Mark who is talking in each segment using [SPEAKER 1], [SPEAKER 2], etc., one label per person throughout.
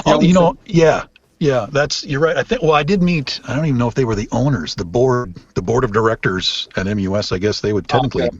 [SPEAKER 1] Oh, yeah. Yeah, you're right. I did meet, I don't even know if they were the owners, the board of directors at MUS, I guess they would technically,
[SPEAKER 2] Okay.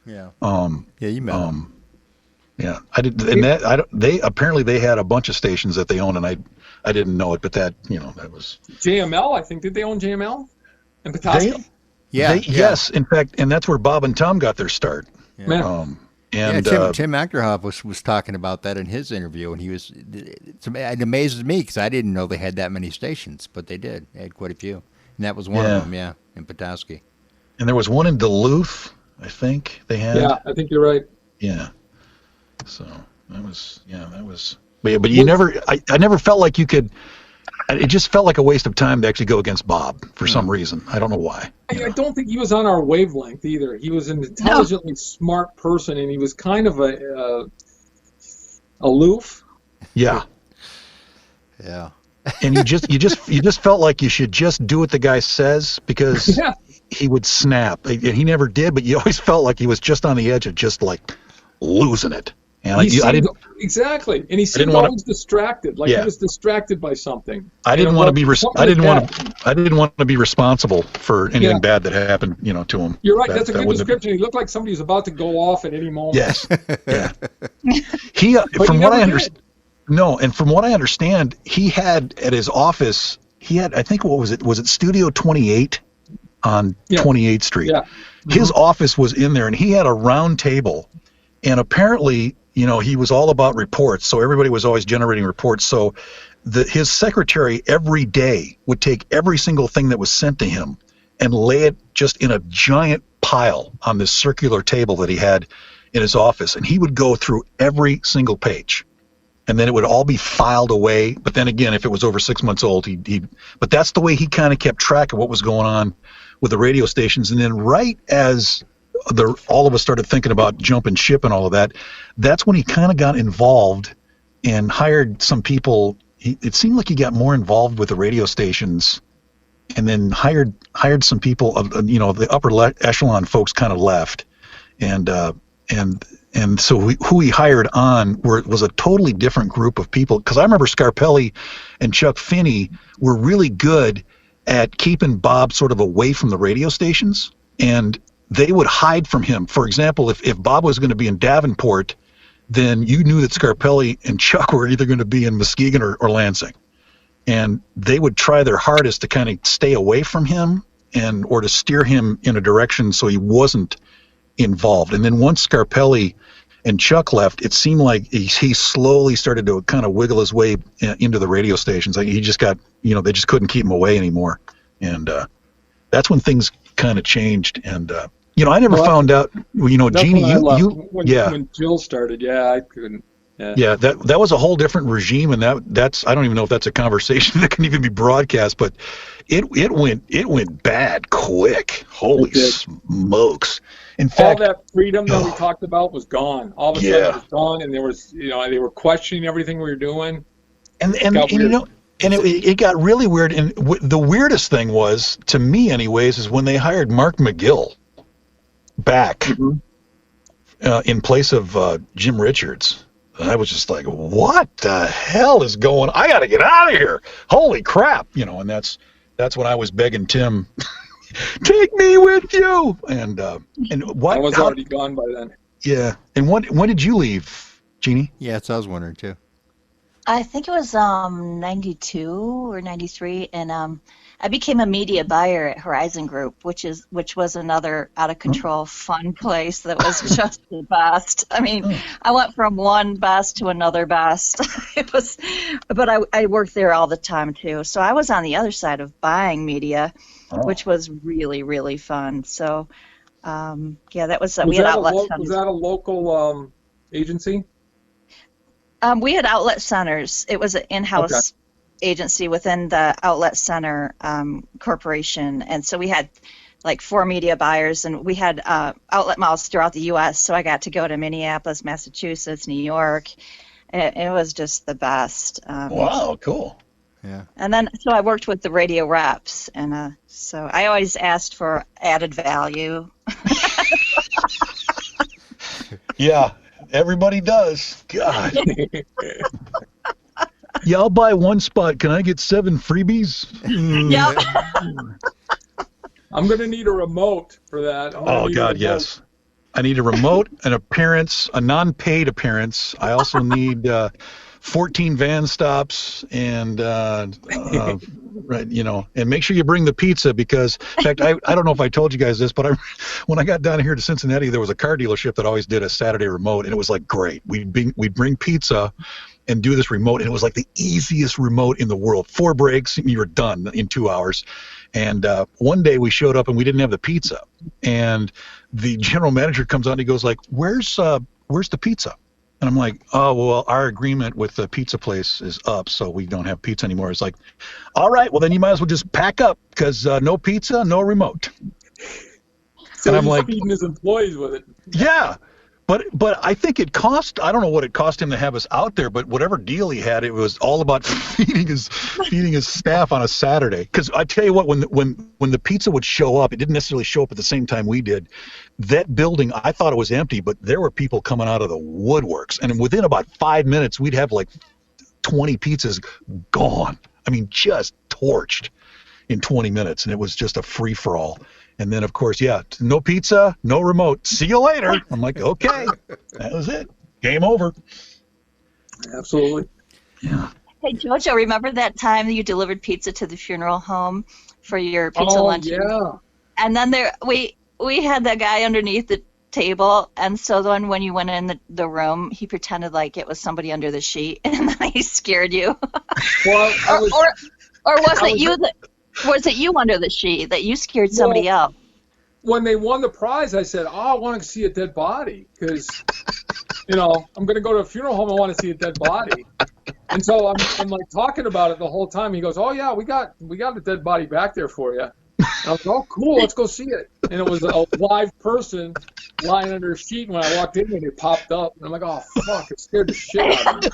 [SPEAKER 3] Yeah.
[SPEAKER 1] um,
[SPEAKER 3] Yeah, you met him.
[SPEAKER 1] yeah, I did, and that, apparently they had a bunch of stations that they owned, and I didn't know it, but that was,
[SPEAKER 2] JML, I think. Did they own JML in
[SPEAKER 1] they,
[SPEAKER 2] Petoskey?
[SPEAKER 3] Yeah.
[SPEAKER 1] yes, in fact, and that's where Bob and Tom got their start.
[SPEAKER 3] Yeah.
[SPEAKER 2] Man.
[SPEAKER 1] And,
[SPEAKER 3] Tim Achterhoff was talking about that in his interview, and it amazes me because I didn't know they had that many stations, but they did. They had quite a few, and that was one of them. Yeah, in Petoskey.
[SPEAKER 1] And there was one in Duluth, I think they had.
[SPEAKER 2] Yeah, I think you're right.
[SPEAKER 1] Yeah. So that was. But you never. I never felt like you could. It just felt like a waste of time to actually go against Bob for some reason. I don't know why.
[SPEAKER 2] I don't think he was on our wavelength either. He was an intelligently smart person, and he was kind of aloof.
[SPEAKER 1] Yeah.
[SPEAKER 3] Yeah.
[SPEAKER 1] And you just felt like you should just do what the guy says because he would snap. And he never did, but you always felt like he was just on the edge of just like losing it. And I didn't
[SPEAKER 2] exactly, and he seemed always distracted, like he was distracted by something.
[SPEAKER 1] I didn't want to be responsible for anything bad that happened, to him.
[SPEAKER 2] You're right. That's a good description. He looked like somebody who's about to go off at any moment.
[SPEAKER 1] Yes. Yeah. From what I understand. No, and from what I understand, he had at his office. I think what was it? Was it Studio 28 on 28th Street? Yeah. His office was in there, and he had a round table, and apparently, he was all about reports, so everybody was always generating reports. So his secretary every day would take every single thing that was sent to him and lay it just in a giant pile on this circular table that he had in his office. And he would go through every single page. And then it would all be filed away. But then again, if it was over 6 months old, but that's the way he kind of kept track of what was going on with the radio stations. And then right as all of us started thinking about jumping ship and all of that, that's when he kind of got involved and hired some people. It seemed like he got more involved with the radio stations and then hired some people, the upper echelon folks kind of left. And so who he hired on was a totally different group of people. Because I remember Scarpelli and Chuck Finney were really good at keeping Bob sort of away from the radio stations, and they would hide from him. For example, if Bob was going to be in Davenport, then you knew that Scarpelli and Chuck were either going to be in Muskegon or Lansing. And they would try their hardest to kind of stay away from him or to steer him in a direction so he wasn't involved. And then once Scarpelli and Chuck left, it seemed like he slowly started to kind of wiggle his way into the radio stations. Like he just got, they just couldn't keep him away anymore. And that's when things kind of changed. And I never found out. Jeanie,
[SPEAKER 2] when Jill started, I couldn't.
[SPEAKER 1] Yeah, that was a whole different regime, and that's I don't even know if that's a conversation that can even be broadcast, but it went bad quick. Holy smokes! In fact,
[SPEAKER 2] all that freedom that we talked about was gone. All of a sudden, it was gone, and there was they were questioning everything we were doing.
[SPEAKER 1] And it got really weird. And the weirdest thing was, to me, anyways, is when they hired Mark McGill back in place of Jim Richards. I was just like, what the hell is going on? I got to get out of here. Holy crap. And that's when I was begging Tim, take me with you. And what?
[SPEAKER 2] I was already gone by then.
[SPEAKER 1] Yeah. And when did you leave, Jeanie?
[SPEAKER 3] Yeah, that's what I was wondering too.
[SPEAKER 4] I think it was 92 or 93, and I became a media buyer at Horizon Group, which was another out of control fun place that was just the best. I mean, I went from one best to another best. But I worked there all the time too. So I was on the other side of buying media, which was really, really fun. So that was we had outlet centers.
[SPEAKER 2] Was that a local agency?
[SPEAKER 4] We had outlet centers. It was an in-house agency within the outlet center corporation, and so we had like 4 media buyers, and we had outlet malls throughout the U.S. So I got to go to Minneapolis, Massachusetts, New York. It was just the best.
[SPEAKER 1] Wow, cool.
[SPEAKER 3] Yeah.
[SPEAKER 4] And then so I worked with the radio reps, and so I always asked for added value.
[SPEAKER 1] Yeah. Everybody does. God. Yeah, I'll buy one spot. Can I get 7 freebies?
[SPEAKER 4] Yep.
[SPEAKER 2] I'm going to need a remote for that.
[SPEAKER 1] Oh, God, yes. I need a remote, an appearance, a non-paid appearance. I also need 14 van stops and, right, and make sure you bring the pizza because, in fact, I don't know if I told you guys this, but when I got down here to Cincinnati, there was a car dealership that always did a Saturday remote, and it was like great. We'd bring pizza and do this remote, and it was like the easiest remote in the world. 4 breaks, and you were done in 2 hours. And one day we showed up and we didn't have the pizza, and the general manager comes on and he goes like, where's the pizza? And I'm like, oh, well, our agreement with the pizza place is up, so we don't have pizza anymore. It's like, all right, well, then you might as well just pack up because no pizza, no remote.
[SPEAKER 2] So
[SPEAKER 1] and I'm
[SPEAKER 2] he's
[SPEAKER 1] like,
[SPEAKER 2] feeding his employees with it.
[SPEAKER 1] Yeah. But I think it cost, I don't know what it cost him to have us out there, but whatever deal he had, it was all about feeding his staff on a Saturday. Because I tell you what, when the pizza would show up, it didn't necessarily show up at the same time we did. That building, I thought it was empty, but there were people coming out of the woodworks. And within about 5 minutes, we'd have like 20 pizzas gone. I mean, just torched in 20 minutes. And it was just a free-for-all. And then, of course, no pizza, no remote. See you later. I'm like, okay, that was it. Game over.
[SPEAKER 2] Absolutely.
[SPEAKER 1] Yeah.
[SPEAKER 4] Hey, Jojo, remember that time that you delivered pizza to the funeral home for your pizza lunch?
[SPEAKER 2] Yeah.
[SPEAKER 4] And then we had that guy underneath the table, and so then when you went in the room, he pretended like it was somebody under the sheet, and then he scared you.
[SPEAKER 2] Well,
[SPEAKER 4] or was it you that... Was it you under the sheet that you scared somebody else?
[SPEAKER 2] When they won the prize, I said, I want to see a dead body because, I'm going to go to a funeral home. I want to see a dead body. And so I'm like talking about it the whole time. He goes, oh, yeah, we got a dead body back there for you. And I was like, oh, cool, let's go see it. And it was a live person lying under a sheet. When I walked in, and it popped up. And I'm like, oh, fuck, it scared the shit out of me.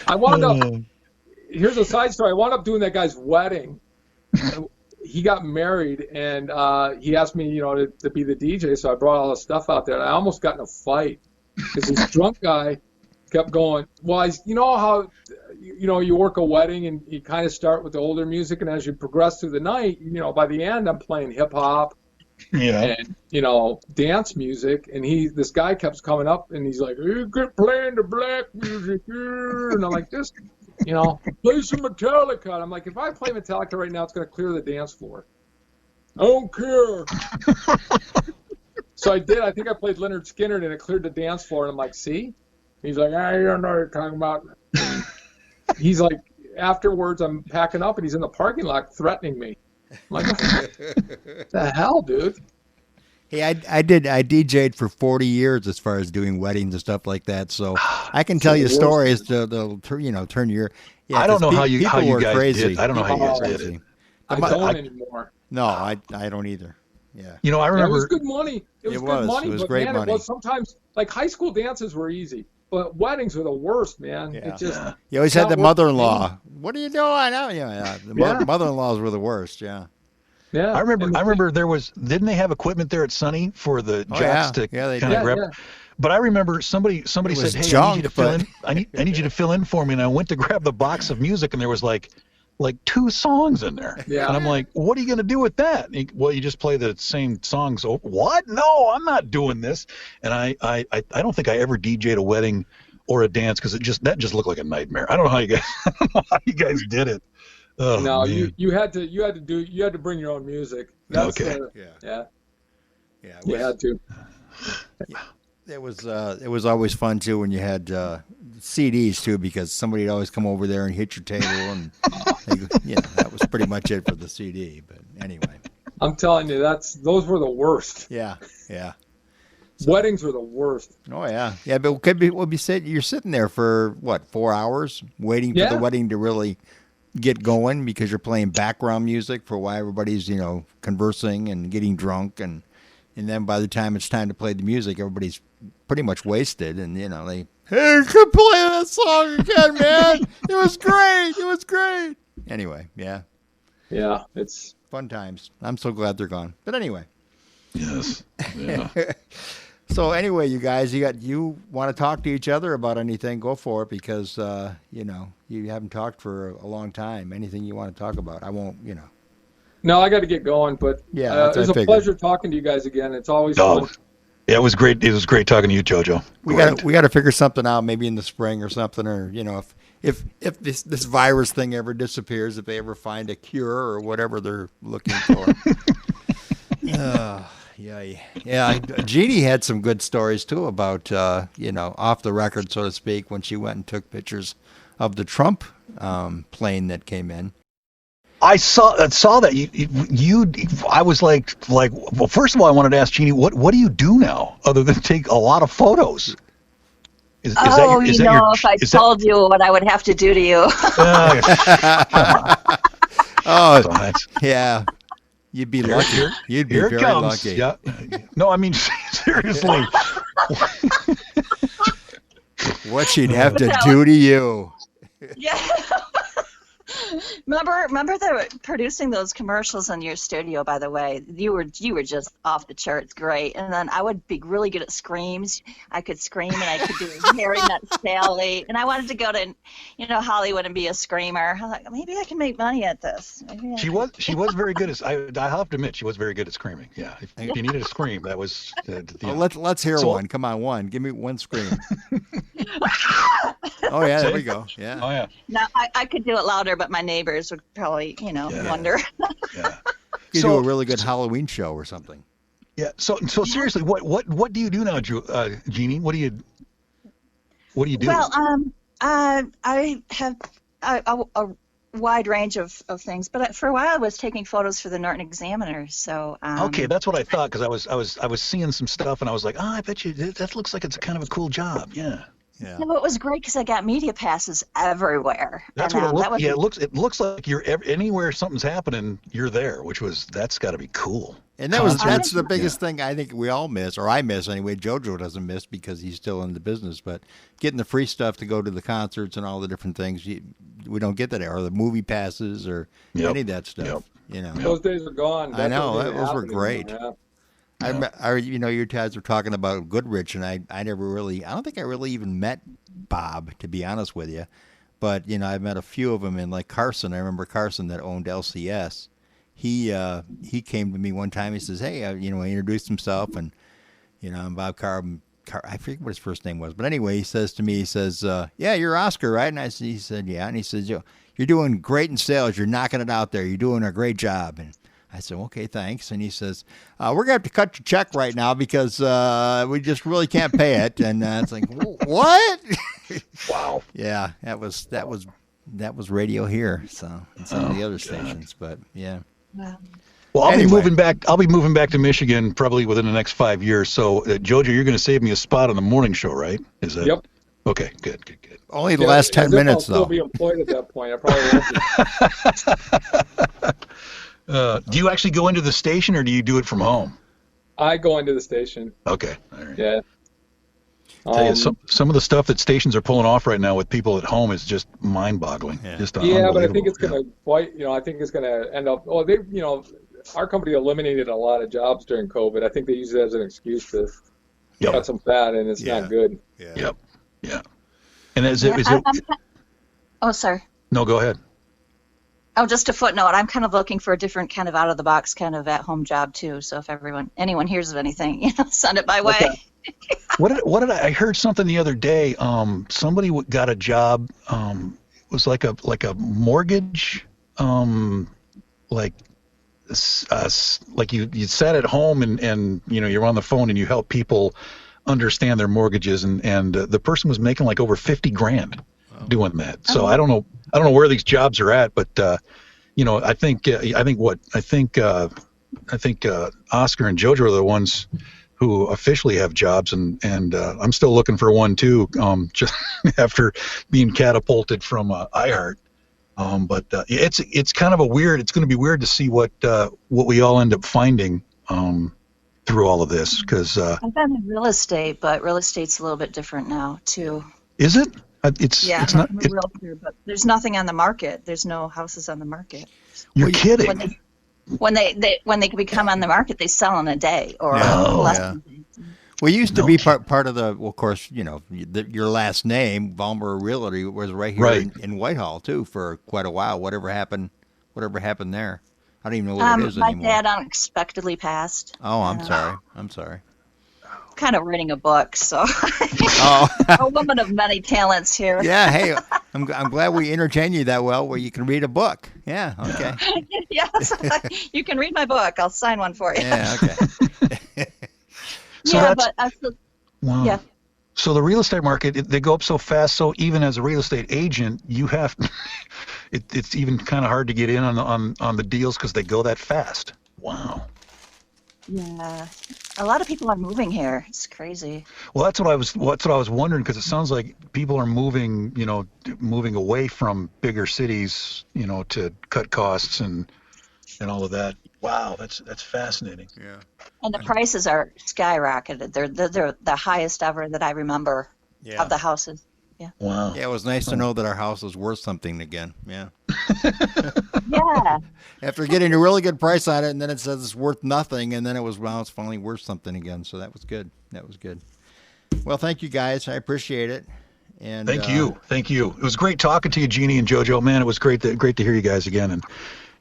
[SPEAKER 2] I wound up... Here's a side story. I wound up doing that guy's wedding. He got married, and he asked me, to be the DJ, so I brought all the stuff out there. And I almost got in a fight because this drunk guy kept going, well, you know how, you work a wedding, and you kind of start with the older music, and as you progress through the night, by the end, I'm playing hip-hop and, dance music. And this guy kept coming up, and he's like, you quit playing the black music. And I'm like, just... play some Metallica. And I'm like, if I play Metallica right now, it's going to clear the dance floor. I don't care. So I did. I think I played Leonard Skinner, and it cleared the dance floor. And I'm like, see? He's like, you don't know what you're talking about. He's like, afterwards, I'm packing up, and he's in the parking lot threatening me. I'm like, what the hell, dude?
[SPEAKER 3] Hey, I DJ'd for 40 years as far as doing weddings and stuff like that, so I can tell you stories that'll turn your... Yeah,
[SPEAKER 1] I don't know how you guys
[SPEAKER 3] crazy.
[SPEAKER 1] did. I don't know how you guys did it.
[SPEAKER 2] I don't anymore.
[SPEAKER 3] No, I don't either. Yeah.
[SPEAKER 1] I remember...
[SPEAKER 2] it was good money. It was good money, but
[SPEAKER 3] great money.
[SPEAKER 2] It was sometimes... Like, high school dances were easy, but weddings were the worst, man.
[SPEAKER 3] Yeah.
[SPEAKER 2] It just...
[SPEAKER 3] You always had the mother-in-law. What are you doing? The mother-in-laws were the worst, yeah.
[SPEAKER 2] Yeah,
[SPEAKER 1] I remember didn't they have equipment there at Sunny for the jacks to kind of grab? Yeah. But I remember somebody said, "Hey, I need you to fill in. I need you to fill in for me." And I went to grab the box of music, and there was like 2 songs in there. Yeah. And I'm like, "What are you going to do with that?" Well, you just play the same songs. What? No, I'm not doing this. And I don't think I ever DJ'd a wedding or a dance because that just looked like a nightmare. I don't know how you guys did it. Oh,
[SPEAKER 2] no,
[SPEAKER 1] man.
[SPEAKER 2] you had to bring your own music. That's
[SPEAKER 1] okay.
[SPEAKER 2] Yeah. You had to.
[SPEAKER 3] It was always fun too when you had CDs too, because somebody'd always come over there and hit your table, and that was pretty much it for the CD. But anyway,
[SPEAKER 2] I'm telling you, those were the worst.
[SPEAKER 3] Yeah.
[SPEAKER 2] Weddings were the worst.
[SPEAKER 3] Oh yeah. But you're sitting there for what, 4 hours waiting for the wedding to really get going because you're playing background music for while everybody's conversing and getting drunk, and then by the time it's time to play the music, everybody's pretty much wasted, and hey, you could play that song again, man. It was great. Anyway, yeah,
[SPEAKER 2] it's
[SPEAKER 3] fun times. I'm so glad they're gone, but anyway.
[SPEAKER 1] Yes. Yeah.
[SPEAKER 3] So anyway, you guys, you want to talk to each other about anything? Go for it, because you haven't talked for a long time. Anything you want to talk about? I won't.
[SPEAKER 2] No, I got to get going, but
[SPEAKER 3] Yeah, that's
[SPEAKER 2] it was
[SPEAKER 3] what I
[SPEAKER 2] a
[SPEAKER 3] figured.
[SPEAKER 2] pleasure talking to you guys again. It's always fun.
[SPEAKER 1] Yeah, it was great. It was great talking to you, Jojo.
[SPEAKER 3] We got to figure something out, maybe in the spring or something, or if this virus thing ever disappears, if they ever find a cure or whatever they're looking for. Yeah. Jeanie had some good stories too about off the record, so to speak, when she went and took pictures of the Trump plane that came in.
[SPEAKER 1] I saw that you. I was like, well, first of all, I wanted to ask Jeanie, what do you do now other than take a lot of photos?
[SPEAKER 4] If I told you what I would have to do to you.
[SPEAKER 3] Yeah. You'd be lucky. You'd be very lucky.
[SPEAKER 1] Yeah. No, I mean, seriously.
[SPEAKER 3] What she'd have to do to you.
[SPEAKER 4] Yeah. Remember producing those commercials in your studio, by the way. You were just off the charts great. And then I would be really good at screams. I could scream, and I could do Harry Met Sally. And I wanted to go to Hollywood and be a screamer. I was like, maybe I can make money at this.
[SPEAKER 1] She was very good at. I have to admit, she was very good at screaming. Yeah, if you needed a scream, that was.
[SPEAKER 3] Let's hear one. Come on, one. Give me one scream. Oh yeah, there we go. Yeah.
[SPEAKER 1] Oh yeah.
[SPEAKER 4] Now I could do it louder, but my neighbors would probably, wonder.
[SPEAKER 3] Yeah. You do a really good Halloween show or something.
[SPEAKER 1] Yeah. So seriously, what do you do now, Jeanie? What do you do?
[SPEAKER 4] Well, I have a wide range of things, but for a while I was taking photos for the Norton Examiner. So
[SPEAKER 1] okay, that's what I thought, because I was seeing some stuff, and I was like, I bet you that looks like it's kind of a cool job. Yeah.
[SPEAKER 3] Yeah.
[SPEAKER 4] No, it was great because I got media passes everywhere.
[SPEAKER 1] That's what it looks. Yeah, it looks like you're anywhere something's happening, you're there, that's got to be cool.
[SPEAKER 3] And that's the biggest thing I think we all miss, or I miss anyway. Jojo doesn't miss because he's still in the business, but getting the free stuff to go to the concerts and all the different things, we don't get that, or the movie passes or any of that stuff.
[SPEAKER 2] Those days are gone.
[SPEAKER 3] I know, those were great. Yeah. You guys were talking about Goodrich, and I don't think I really even met Bob, to be honest with you. But, I've met a few of them, and like Carson, I remember Carson that owned LCS. He came to me one time, he says, hey, he introduced himself, and, I'm Bob I forget what his first name was. But anyway, he says to me, yeah, you're Oscar, right? And he said, yeah. And he says, you're doing great in sales. You're knocking it out there. You're doing a great job. And I said, okay, thanks. And he says, we're going to have to cut your check right now because we just really can't pay it. And it's like, what?
[SPEAKER 1] Wow.
[SPEAKER 3] Yeah, that was radio here. So and some of the other stations, but yeah.
[SPEAKER 4] Wow.
[SPEAKER 1] Well, I'll be moving back. I'll be moving back to Michigan probably within the next 5 years. So, Jojo, you're going to save me a spot on the morning show, right? Is that?
[SPEAKER 2] Yep.
[SPEAKER 1] Okay. Good.
[SPEAKER 3] Only the last 10 minutes, though.
[SPEAKER 2] I'll still be employed at that point. I probably won't be.
[SPEAKER 1] Do you actually go into the station, or do you do it from home?
[SPEAKER 2] I go into the station.
[SPEAKER 1] Okay. All right.
[SPEAKER 2] Yeah.
[SPEAKER 1] Tell you, some of the stuff that stations are pulling off right now with people at home is just mind-boggling.
[SPEAKER 2] Yeah, but I think it's going to I think it's going to end up. Oh, our company eliminated a lot of jobs during COVID. I think they use it as an excuse to cut some fat, and it's not good.
[SPEAKER 1] Yeah. Yep. And is it?
[SPEAKER 4] Oh, sorry.
[SPEAKER 1] No, go ahead.
[SPEAKER 4] Oh, just a footnote. I'm kind of looking for a different kind of out-of-the-box kind of at-home job too. So if anyone hears of anything, send it my way.
[SPEAKER 1] Okay. What did I heard something the other day? Somebody got a job. It was like a mortgage. Like you sat at home and you're on the phone and you help people understand their mortgages, and the person was making like over $50,000 doing that. So I don't know where these jobs are at, but I think Oscar and Jojo are the ones who officially have jobs, and I'm still looking for one too, just after being catapulted from iHeart. But it's kind of it's going to be weird to see what we all end up finding through all of this, because
[SPEAKER 4] I've been in real estate, but real estate's a little bit different now too.
[SPEAKER 1] Is it? It's not.
[SPEAKER 4] I'm a realtor, but there's nothing on the market. There's no houses on the market.
[SPEAKER 1] You're kidding.
[SPEAKER 4] When they become on the market, they sell in a day or less. Yeah.
[SPEAKER 3] We used to be part of the. Well, of course, your last name, Ballmer Realty, was right here in Whitehall too for quite a while. Whatever happened there? I don't even know what it is
[SPEAKER 4] my
[SPEAKER 3] anymore.
[SPEAKER 4] dad unexpectedly passed.
[SPEAKER 3] Oh, I'm sorry.
[SPEAKER 4] Kind of writing a book, so
[SPEAKER 3] Oh,
[SPEAKER 4] a woman of many talents here.
[SPEAKER 3] yeah. Hey, I'm glad we entertain you that well, where you can read a book. Yeah. Okay.
[SPEAKER 4] Yes, you can read my book. I'll sign one for you.
[SPEAKER 3] Yeah. Okay.
[SPEAKER 1] Wow.
[SPEAKER 4] Yeah.
[SPEAKER 1] So the real estate market, they go up so fast. So even as a real estate agent, you have it's even kind of hard to get in on the deals because they go that fast. Wow.
[SPEAKER 4] Yeah, a lot of people are moving here. It's crazy.
[SPEAKER 1] Well, that's what I was wondering, because it sounds like people are moving away from bigger cities, to cut costs and all of that. Wow, that's fascinating.
[SPEAKER 3] Yeah.
[SPEAKER 4] And the prices are skyrocketed. They're the highest ever that I remember of the houses. Yeah.
[SPEAKER 1] Wow.
[SPEAKER 3] Yeah, it was nice to know that our house is worth something again. Yeah.
[SPEAKER 4] Yeah.
[SPEAKER 3] After getting a really good price on it, and then it says it's worth nothing, and then it's finally worth something again. So that was good. Well, thank you guys. I appreciate it. And
[SPEAKER 1] thank you. It was great talking to you, Jeanie and Jojo. Man, it was great to hear you guys again,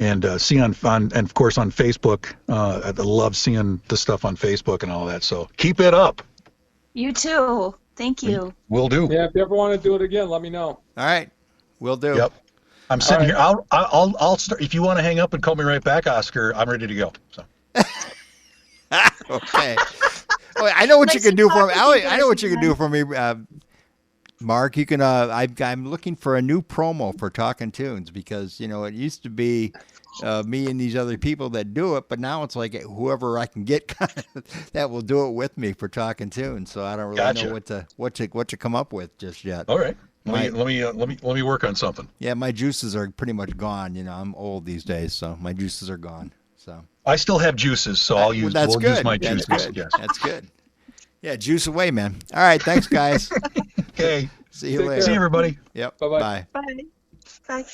[SPEAKER 1] and see on and of course on Facebook. I love seeing the stuff on Facebook and all that. So keep it up.
[SPEAKER 4] You too. Thank you.
[SPEAKER 1] Will do.
[SPEAKER 2] Yeah, if you ever want to do it again, let me know.
[SPEAKER 3] All right, will do.
[SPEAKER 1] Yep. I'm sitting here. I'll start. If you want to hang up and call me right back, Oscar, I'm ready to go. So.
[SPEAKER 3] Okay. Well, I know what you can do for me. I know what you can do for me, Mark. You can. I'm looking for a new promo for Talking Tunes, because it used to be me and these other people that do it, but now it's like whoever I can get that will do it with me for Talking Tunes. So I don't really know what to come up with just yet.
[SPEAKER 1] All right. Let me work on something.
[SPEAKER 3] Yeah, my juices are pretty much gone. I'm old these days, so my juices are gone. So
[SPEAKER 1] I still have juices, so I'll use.
[SPEAKER 3] That's good.
[SPEAKER 1] Use my
[SPEAKER 3] That's
[SPEAKER 1] juices.
[SPEAKER 3] good.
[SPEAKER 1] Yes.
[SPEAKER 3] That's good. Yeah, juice away, man. All right, thanks, guys.
[SPEAKER 1] Okay.
[SPEAKER 3] See you
[SPEAKER 2] Take
[SPEAKER 3] later.
[SPEAKER 1] See you, everybody.
[SPEAKER 3] Yep.
[SPEAKER 2] Bye-bye.
[SPEAKER 3] Bye.
[SPEAKER 4] Bye. Bye.